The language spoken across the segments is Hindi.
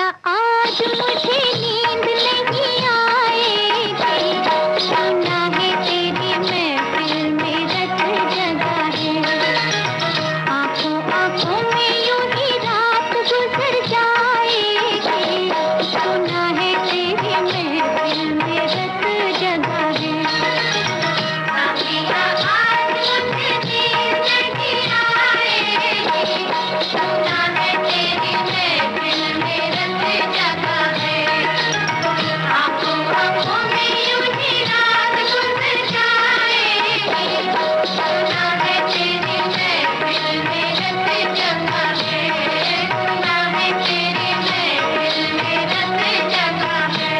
साकिया आज मुझे नींद नहीं आएगी, सुना है तेरी महफिल में रत जगा है। आंखों आंखों में यूं ही रात गुजर जाएगी, सुना है तेरी महफिल में रत जगा है। साकिया आज मुझे नींद नहीं आएगी, सुना है तेरी महफिल में रत जगा है। आंखों आंखों में यूं ही रात गुजर जाएगी, सुना है तेरी महफिल में रत जगा है। सुना है तेरी महफिल में रत जगा है।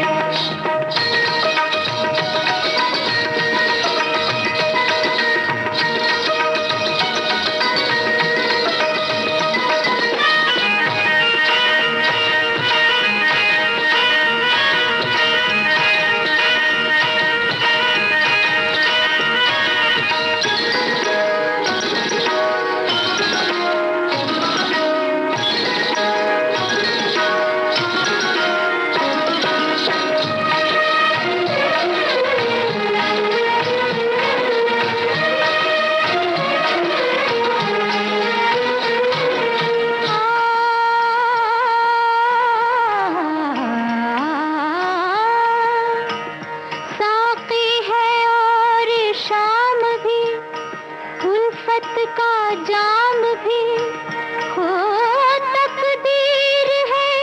साकी है और शाम भी, उल्फत का जाम भी, हो तकदीर है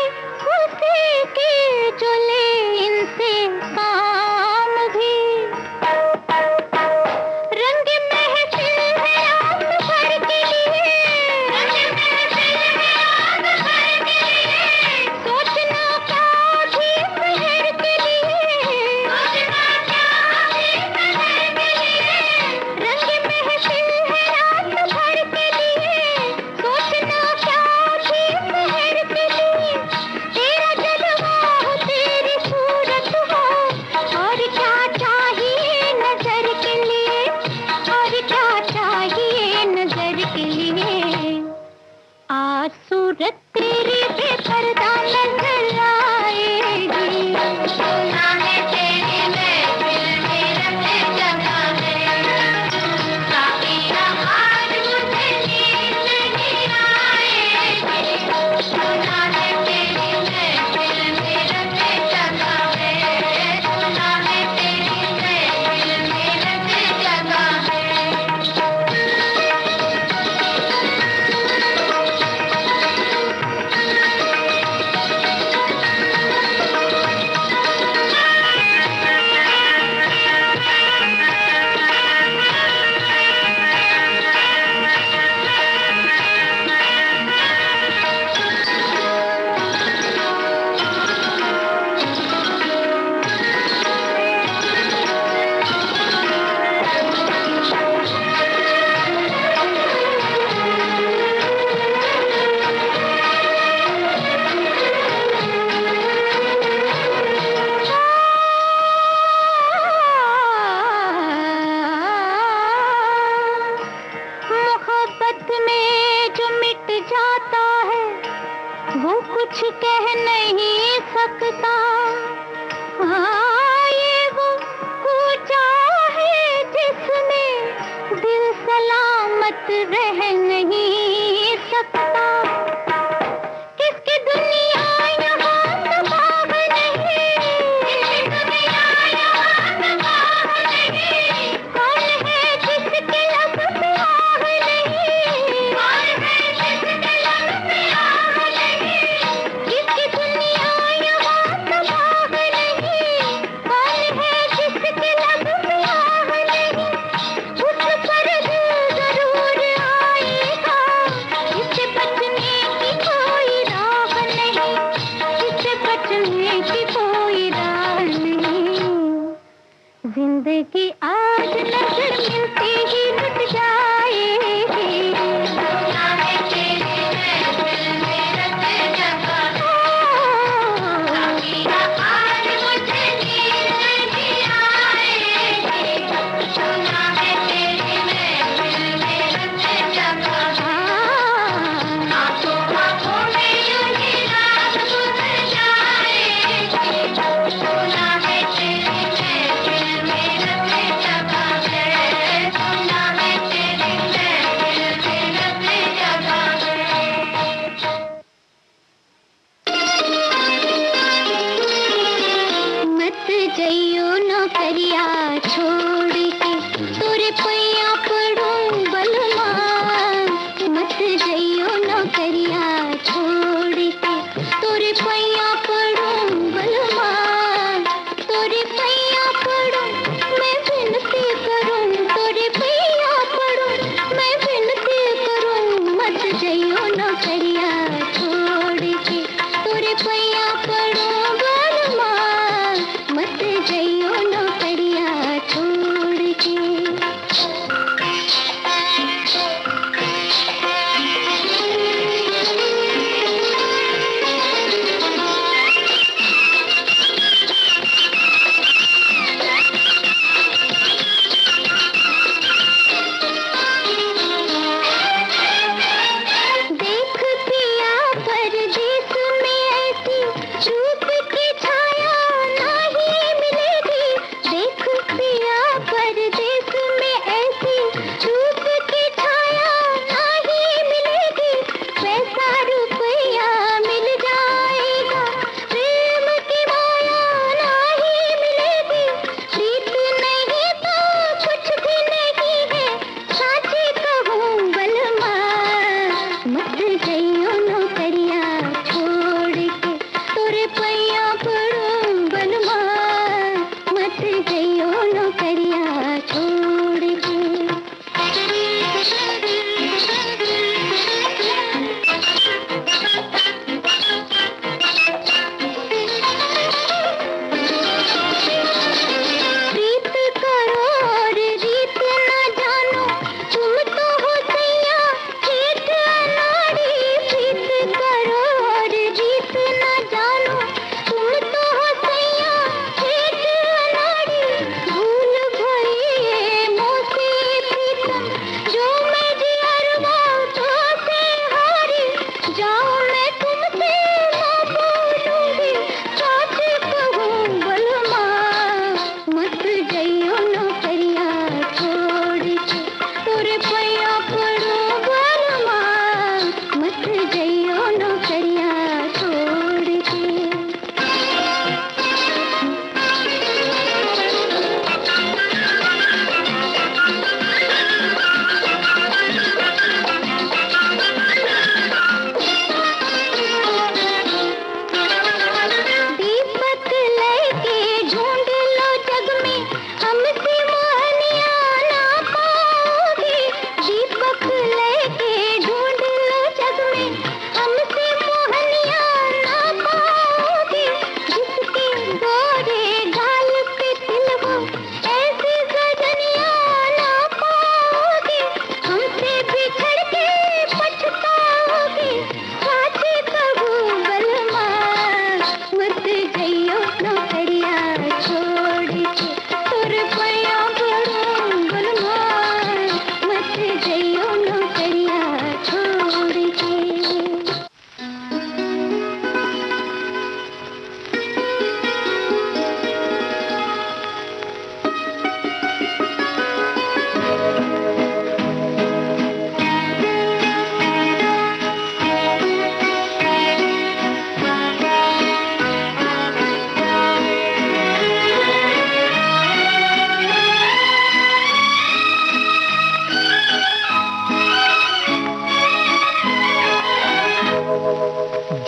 उसी की जो ले इनसे काम भी। रंग महफिल है रात भर के लिए, रंग महफिल है रात भर के लिए, सोचना क्या भी शहर के लिए, सोचना क्या भी शहर के लिए। रंग महफिल है रात भर के लिए, सोचना क्या भी शहर के लिए। तेरा जलवा हो तेरी सूरत हो, और क्या चाहिए नजर के लिए, और क्या चाहिए नजर के लिए। आज सूरत तेरी बेपर्दा नजर आएगी, सुना है तेरी महफिल में रत जगा है। साकिया आज मुझे नींद नहीं आएगी, सुना है तेरी महफिल में रत जगा है। सुना है तेरी महफिल में रत जगा है। मोहब्बत में जो मिट जाता है, वो कुछ कह नहीं सकता। हाँ, ये वो कूचा है जिसमें दिल सलामत रह नहीं सकता। किसकी दुनिया यहाँ तबाह नहीं, किसकी दुनिया यहाँ तबाह नहीं। कौन है जिसके लब पे आह नहीं, कौन है जिसके लब पे आह नहीं। किसकी दुनिया यहाँ तबाह नहीं, कौन है जिसके लब पे आह नहीं। उस पर दिल जरूर आएगा, इससे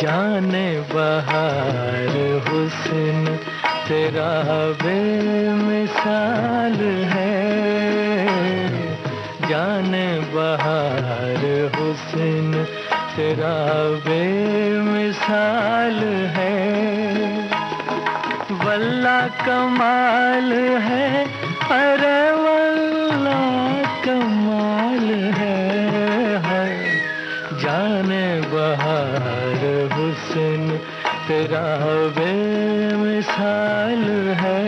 जाने बहार हुस्न तेरा बेमिसाल है, जाने बहार हुस्न तेरा बेमिसाल है। वल्ला कमाल है, अरे वल्ला कमाल है, जाने बहार हुस्न तेरा बेमिसाल है।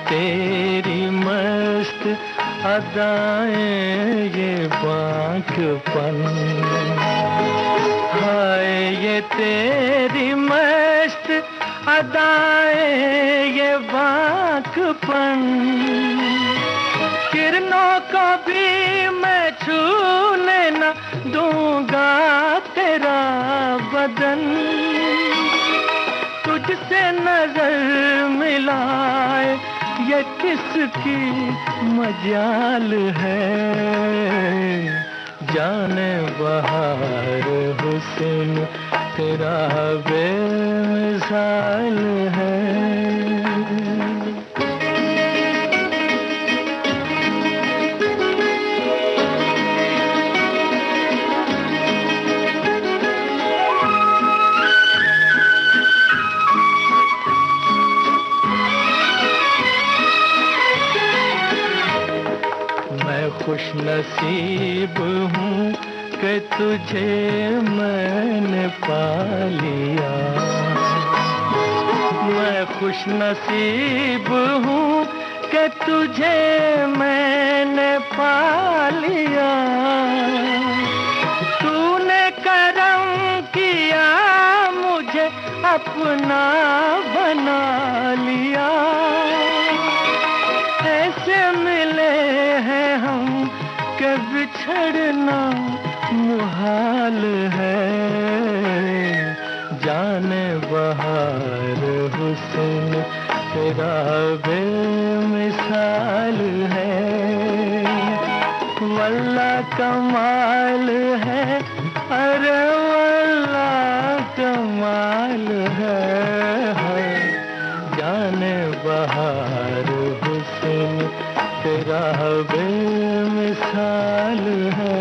तेरी मस्त अदाएं ये बांकपन, हाय ये तेरी मस्त अदाएं ये बांकपन, किरणों को भी मैं छूने न दूंगा तेरा बदन, तुझसे नजर मिलाए ये किसकी मजाल है, जाने बहार हुस्न तेरा बेमिसाल है। खुश नसीब हूँ कि तुझे मैंने पा लिया, मैं खुश नसीब हूँ कि तुझे मैंने पा लिया, तूने करम किया मुझे अपना बना लिया, ऐसे मिले हैं हम के बिछड़ना मुहाल है, जाने बहार हुस्न तेरा बेमिसाल है। वल्ला कमाल है, अरे वल्ला कमाल है, जाने बहार हुस्न तेरा बेमिसाल है।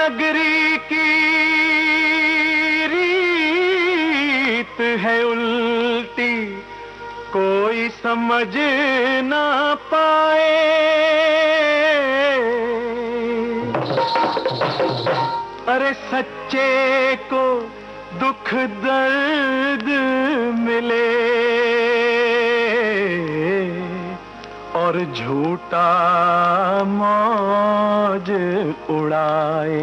नगरी की रीत है उल्टी, कोई समझ ना पाए। अरे सच्चे को दुख दर्द मिले और झूठा मौज उड़ाए।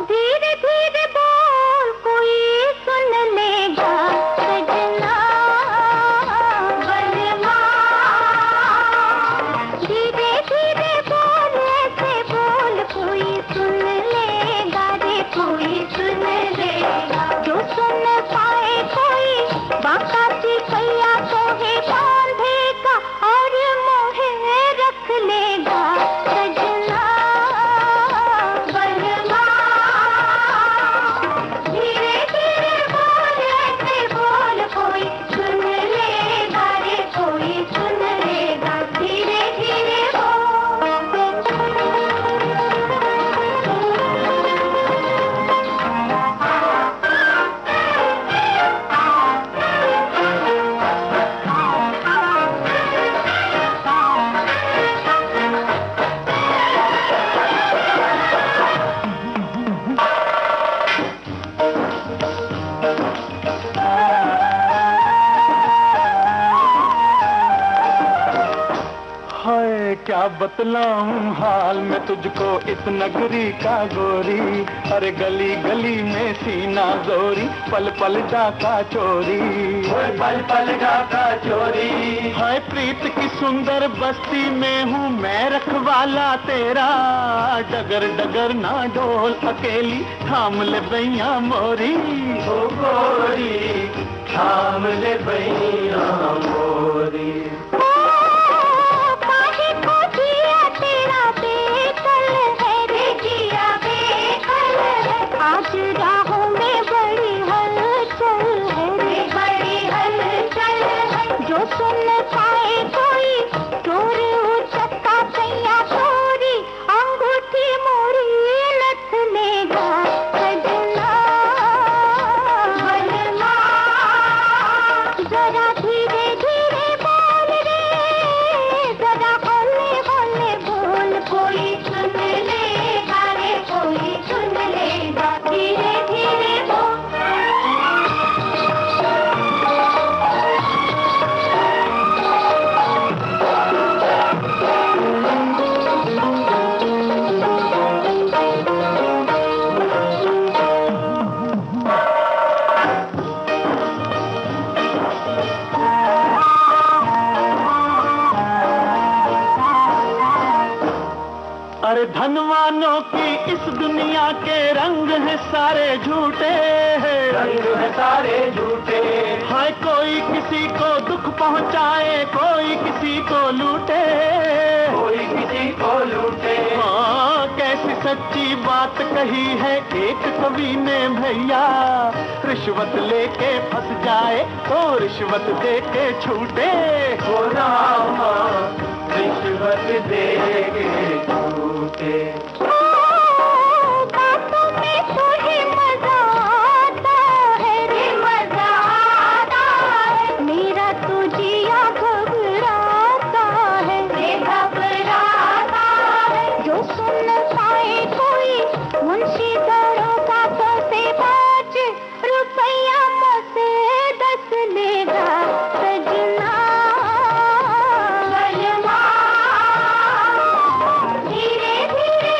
धीरे धीरे बोल कोई सुन लेगा सजना बलमा। धीरे धीरे बोल ऐसे बोल कोई सुन लेगा रे कोई सुन लेगा। जो सुन पाए कोई बाका सिपैया को है बांधेगा और मोहे रख लेगा सजना बलमा। धीरे धीरे बोल ऐसे बोल कोई सुन लेगा रे कोई सुन लेगा। धीरे धीरे क्या बतलाऊं हाल मैं तुझको इस नगरी का गोरी। अरे गली गली में सीना गोरी, पल पल डाका चोरी, पल पल डाका चोरी। हाय प्रीत की सुंदर बस्ती में हूँ मैं रखवाला तेरा। डगर डगर ना डोल अकेली, थाम ले बैया मोरी। ओ गोरी थाम ले बैया मोरी। आज राहों में बड़ी हलचल है रे बड़ी हलचल है। जो सुन पाए कोई चोर उचक्का कैया चोरी, अंगूठी मोरी नथ लेगा सजना बलमा। जरा धीरे धीरे बोल रे, जरा हौले हौले बोल कोई सुन लेगा रे कोई सुन लेगा। धीरे धीरे बोल। अरे धनवानों की इस दुनिया के रंग है सारे झूठे, रंग है सारे झूठे। हाय कोई किसी को दुख पहुंचाए, कोई किसी को लूटे, कोई किसी को लूटे। हाँ कैसी सच्ची बात कही है एक कवि ने भैया। रिश्वत लेके फंस जाए तो रिश्वत दे के छूटे। हो रामा रिश्वत दे के छूटे। बातों में तो ही मजा आता है रे मजा आता है। मेरा तो जिया घबराता है रे घबराता है। जो सुन पाए कोई मुंशी दरोगा तो से 5 रुपया मुझसे 10 लेगा सजना बलमा। धीरे धीरे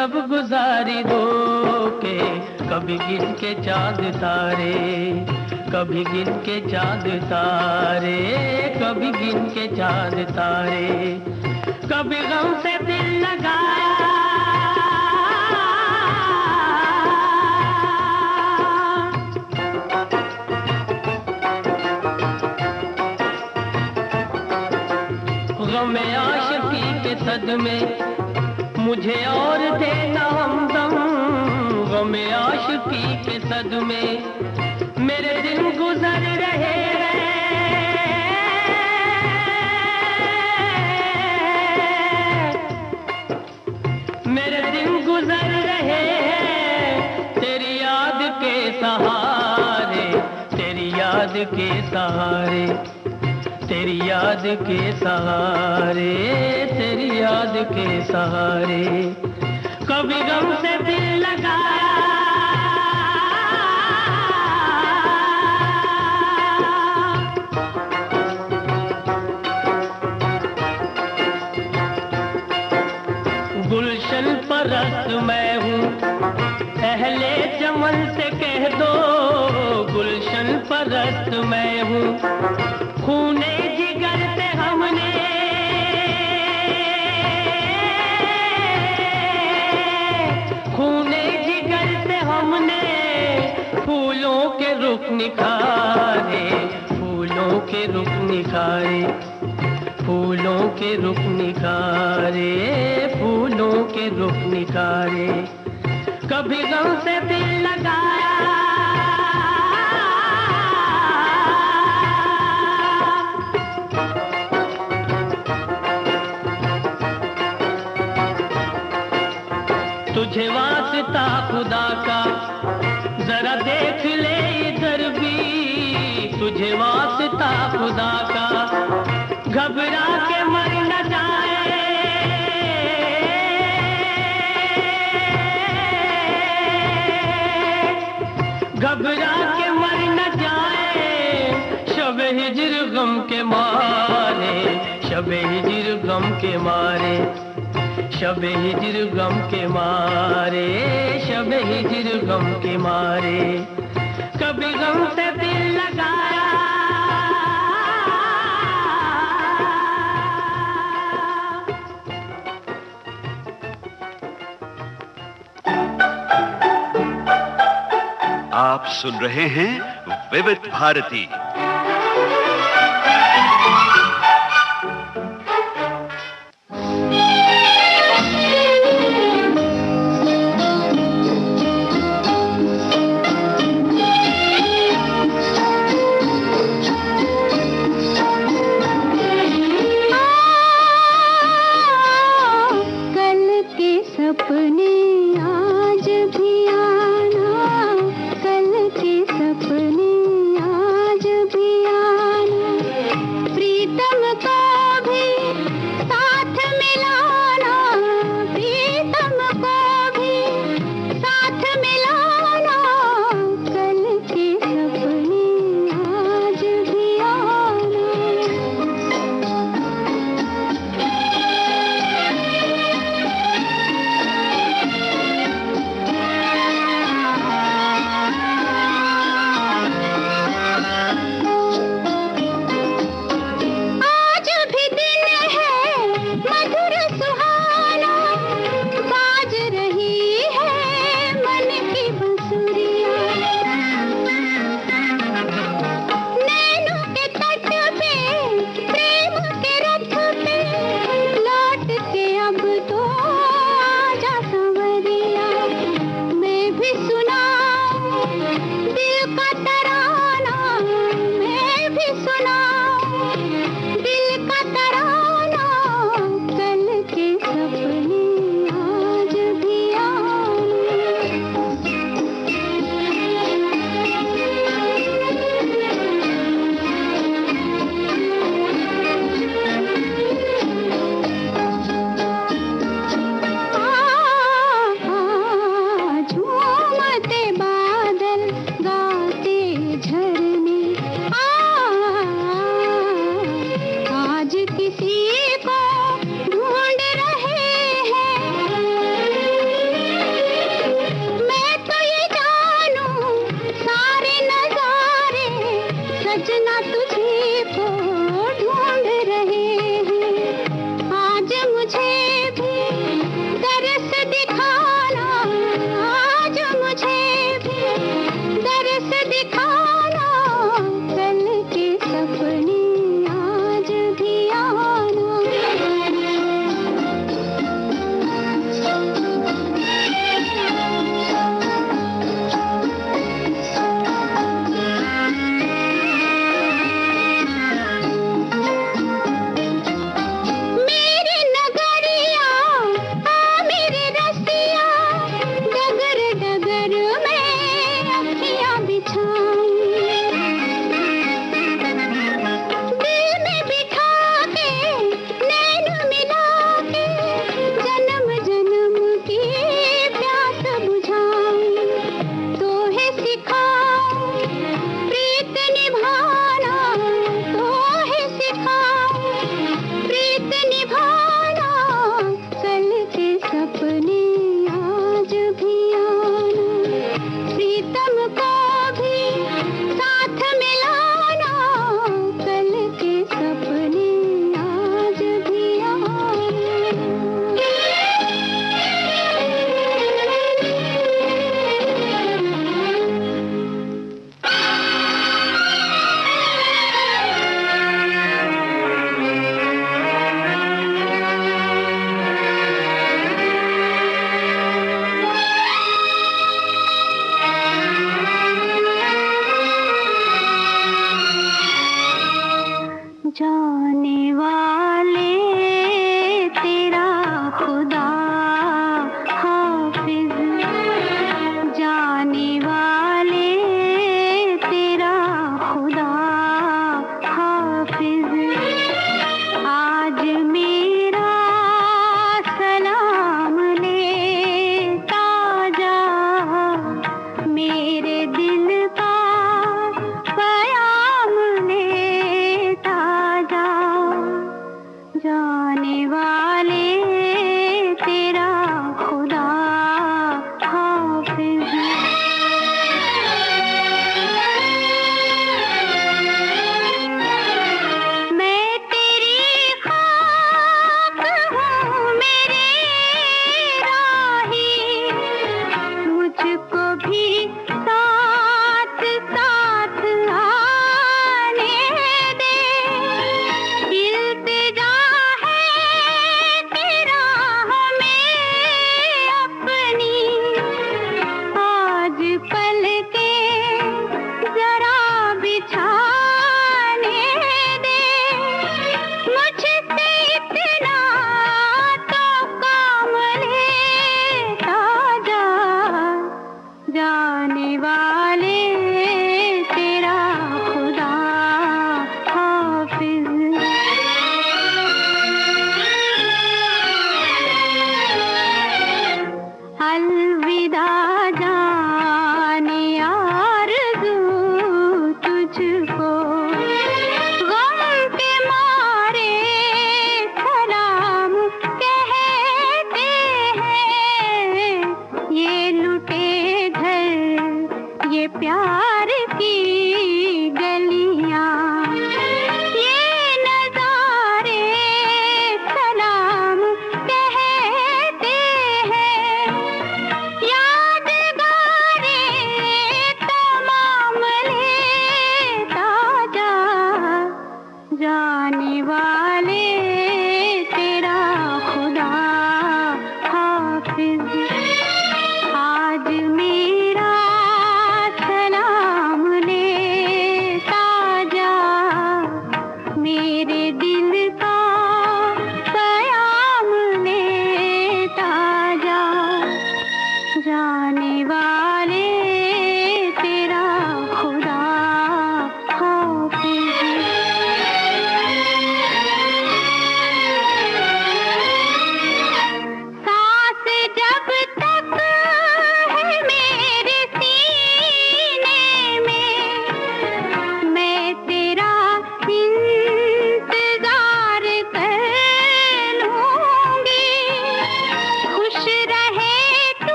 जब गुजारी दो के कभी गिन के चांद तारे, कभी गिन के चांद तारे, कभी गिन के चांद तारे, कभी गम से दिल लगाया गम आशिकी के सदमे मुझे और देना हमदम, गम आशिकी के सदमे मेरे दिन गुजर रहे हैं, मेरे दिन गुजर रहे हैं तेरी याद के सहारे, तेरी याद के सहारे, तेरी याद के सहारे, तेरी याद के सहारे, कभी गम से दिल लगाया गुलशन परस्त मैं हूँ, अहले चमन से कह दो गुलशन परस्त मैं हूँ, खूने जिगर से हमने खूने जिगर से हमने फूलों के रुख निखारे, फूलों के रुख निखारे, फूलों के रुख निखारे, फूलों के रुख निखारे, कभी गम से दिल लगाया तुझे वास्ता खुदा का जरा देख ले इधर भी, तुझे वास्ता खुदा का घबरा के मर न जाए, घबरा के मर न जाए, शब हिज्र गम के मारे, शब हिज्र गम के मारे, शब हिज्र गम के मारे, शब हिज्र गम के मारे, कभी गम से दिल लगाया आप सुन रहे हैं विविध भारती। आज भी दिन है मधुर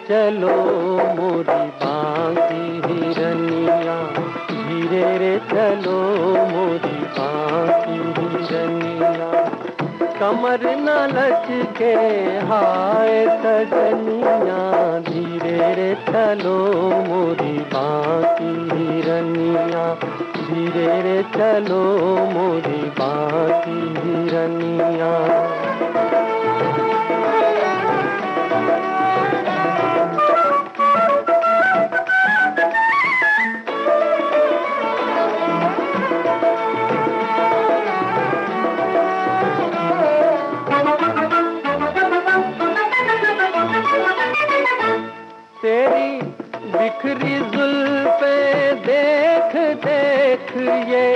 चलो मोरी बांकी हिरनिया, धीरे रे चलो मोरी बांकी हिरनिया। कमर न लचके हाय सजनिया, धीरे रे चलो मोरी बांकी हिरनिया, धीरे रे चलो मोरी बांकी हिरनिया। तेरी बिखरी जुल्फे देख देख ये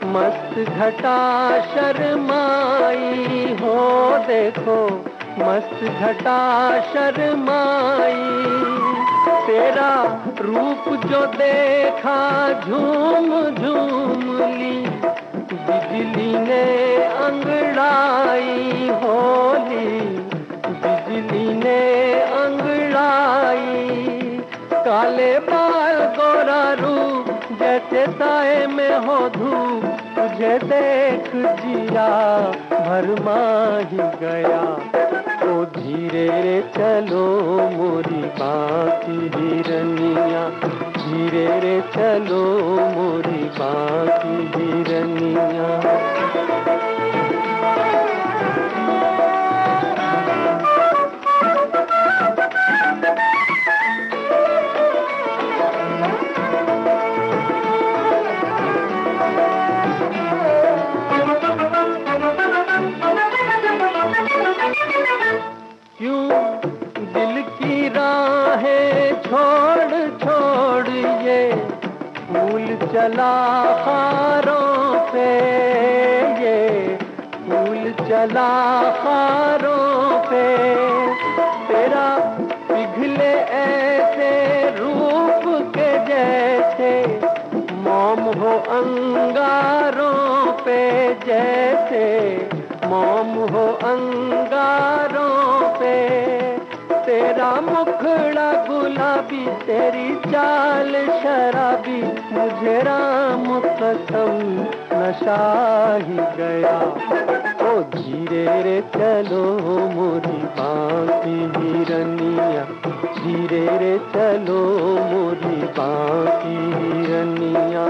मस्त घटा शर्माई हो, देखो मस्त घटा शर्माई। तेरा रूप जो देखा झूम झूम ली, बिजली ने अंगड़ाई होली, बिजली ने अंगड़ाई। काले बाल गोरा रूप जैसे साए में हो धूप, तुझे देख जिया भरमा ही गया। ओ धीरे रे चलो मोरी बांकी हिरनिया, धीरे रे चलो मोरी बांकी हिरनिया। क्यों दिल की राहें छोड़ छोड़ ये फूल चला खारों पे, ये फूल चला खारों पे। तेरा पिघले ऐसे रूप के जैसे मोम हो अंगारों पे, जैसे मोम हो अंगारों पे। तेरा मुखड़ा गुलाबी, तेरी चाल शराबी, मुझे राम कसम नशा ही गया। ओ धीरे रे चलो मोरी बांकी हिरनिया, धीरे रे चलो मोरी बांकी हिरनिया।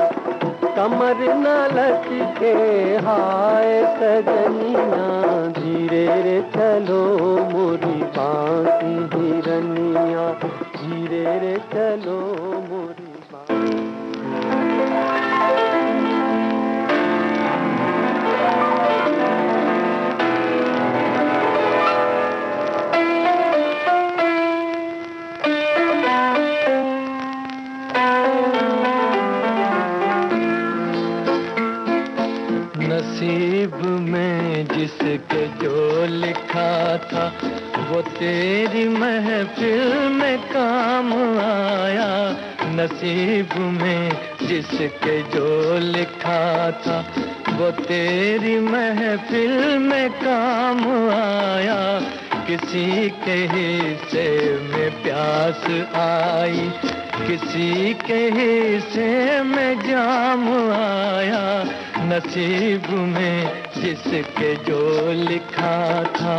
कमर न लचके हाय सजनिया, धीरे रे चलो मोरी बांकी हिरनिया, धीरे रे चलो मोरी बांकी। नसीब में जिसके जो लिखा था, वो तेरी महफिल में काम आया। नसीब में जिसके जो लिखा था, वो तेरी महफिल में काम आया। किसी के हिस्से में प्यास आई, किसी के हिस्से में जाम आया। नसीब में जिसके जो लिखा था।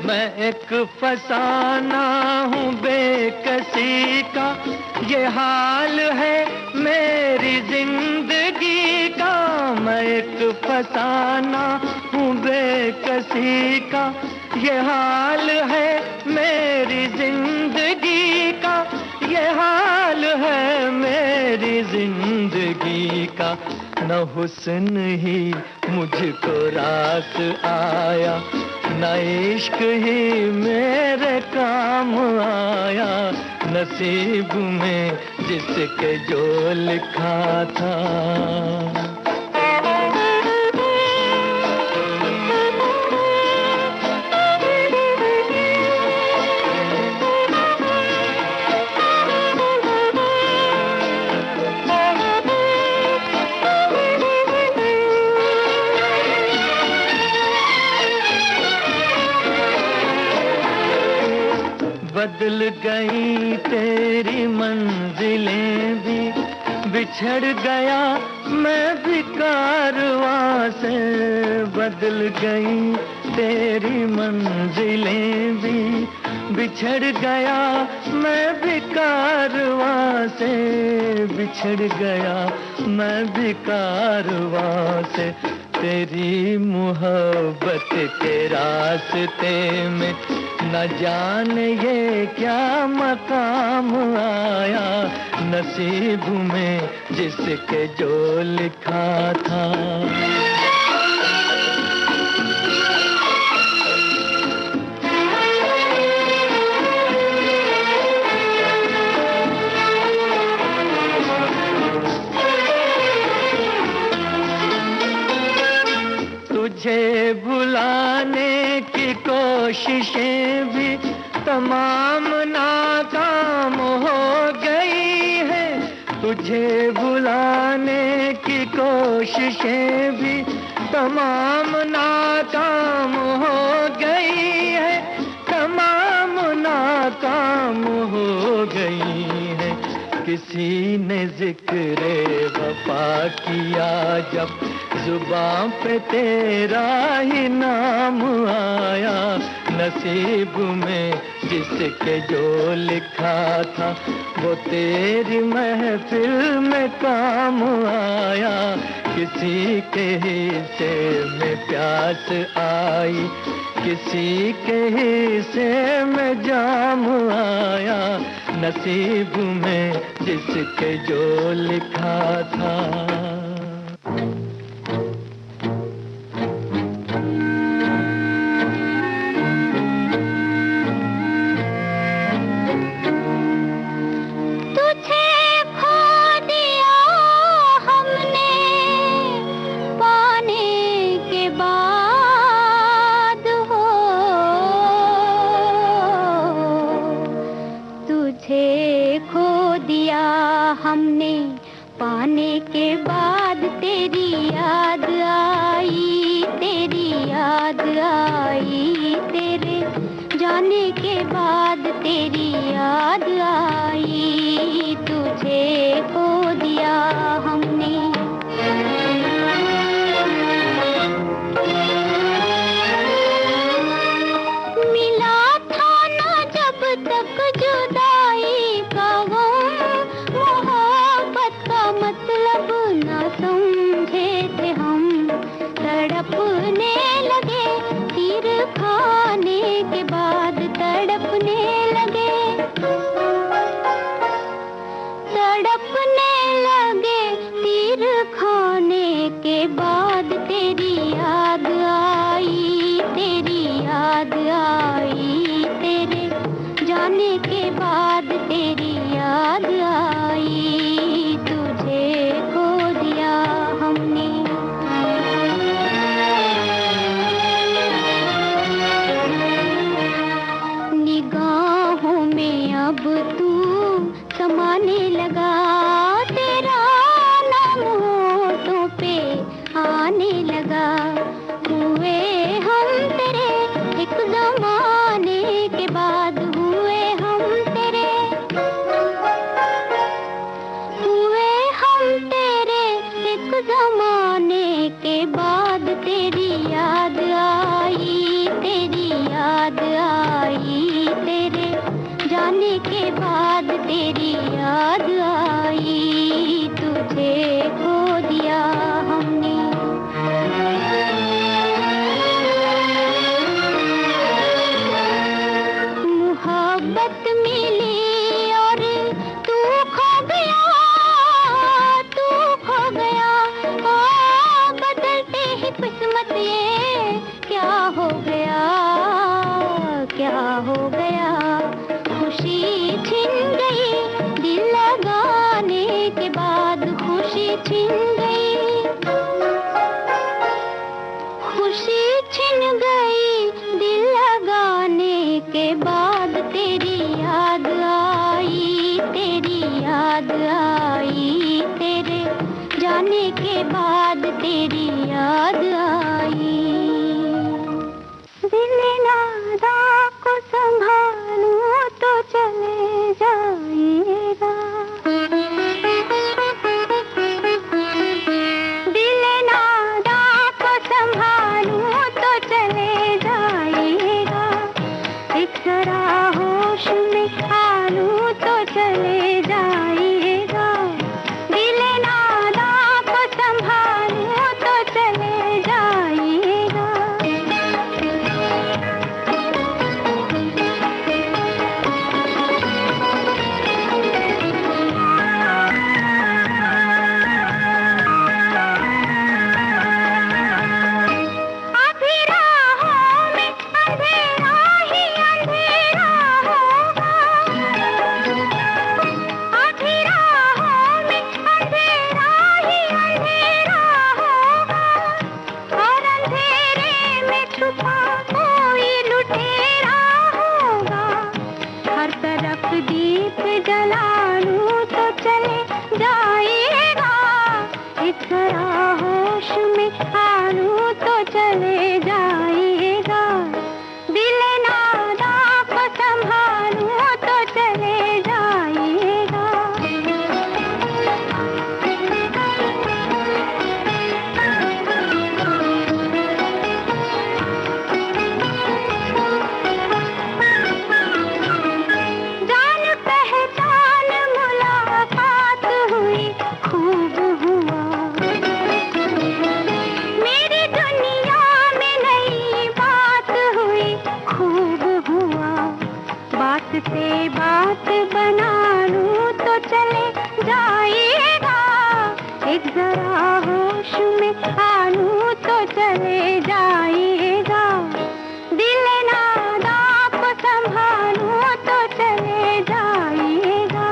मैं एक फसाना हूँ बेकसी का, ये हाल है मेरी जिंदगी का। मैं एक फसाना हूँ बेकसी का, ये हाल है मेरी जिंदगी का। ये हाल है मेरी जिंदगी का। न हुस्न ही मुझको रास आया, न इश्क ही मेरे काम आया। नसीब में जिसके जो लिखा था। बदल गई तेरी मंजिलें भी, बिछड़ गया मैं भी कारवां से। बदल गई तेरी मंजिलें भी, बिछड़ गया मैं भी कारवां से। बिछड़ गया मैं भी कारवां से। तेरी मोहब्बत के रास्ते में न जाने ये क्या मकाम आया, नसीब में जिसके जो लिखा था। तुझे भुलाने की कोशिशें भी तमाम नाकाम हो गई है। तुझे भुलाने की कोशिशें भी तमाम नाकाम हो गई है। तमाम नाकाम हो गई है। किसी ने जिक्र वफा किया जब, जुबां पे तेरा ही नाम आया, नसीब में जिसके जो लिखा था वो तेरी महफिल में काम आया। किसी के हिस्से में प्यास आई, किसी के हिस्से में जाम आया, नसीब में जिसके जो लिखा था। हमने पाने के बाद तेरी याद आई, तेरी याद आई। तेरे जाने के बाद तेरी याद आई। तुझे खो दिया हमने। मिला था ना जब तक जुदाई का मतलब न समझे थे हम। तड़पने लगे तीर खाने के बाद, तड़पने लगे, तड़पने लगे तीर खाने के बाद। तेरी याद आई, तेरी याद आई। तेरे जाने के बाद तेरी याद आई। खो दिया हमने। निगाहों में अब तू समाने लगा, तेरा नाम होठों पे आने लगा। हुए हम तेरे एक जमाने के बाद, हुए हम तेरे, जमाने के बाद। तेरी याद आई, तेरी याद आई। तेरे जाने के बाद तेरी याद आई। तुझे खो दिया हमने। मोहब्बत मिली और तू खो गया, तू खो गया। बदलते ही किस्मत ये क्या हो गया, क्या हो गया। खुशी छिन गई दिल लगाने के बाद, खुशी छिन गई, खुशी छिन गई दिल लगाने के बाद। तेरी याद आई, तेरी याद आई। तेरे जाने के बाद तेरी याद आई। दिल नादा को संभालूं तो चले जाइएगा। दिल नादा को संभालूं तो चले जाइएगा। एक जरा होश में आलूं तो चले जाइएगा। दिल नादा को संभालूं तो चले जाइएगा। अभी राहों में अंधेरा ही अंधेरा होगा। अभी राहों में अंधेरा ही अंधेरा होगा। और अंधेरे में छुपा कोई लुटेरा होगा। हर तरफ दीप जला लूं तो चले जाइएगा। एक जरा होश में आलूं तो चले जाइएगा। दिल नादा को संभालूं तो चले जाइएगा। जान पहचान मुलाकात हुई, खूब हुआ। मेरी दुनिया में नई बात हुई, खूब हुआ। बात से बात बना लूं तो चले जाइएगा। एक जरा होश में आलूं तो चले जाइएगा। दिल नादा को संभालूं तो चले जाइएगा।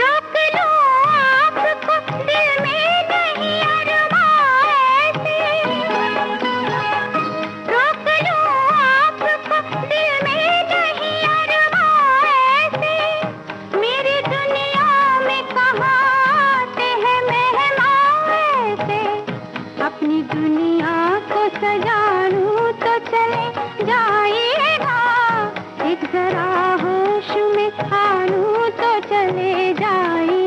रोक लो आपको दिल में नहीं अरमां ऐसे। रोक लो आपको दिल में नहीं अरमां ऐसे। मेरी दुनिया में कहाँ आते हैं मेहमान ऐसे। अपनी दुनिया को सजा लूं तो चले जाइएगा। एक जरा होश में आलूं तो चले जाइएगा।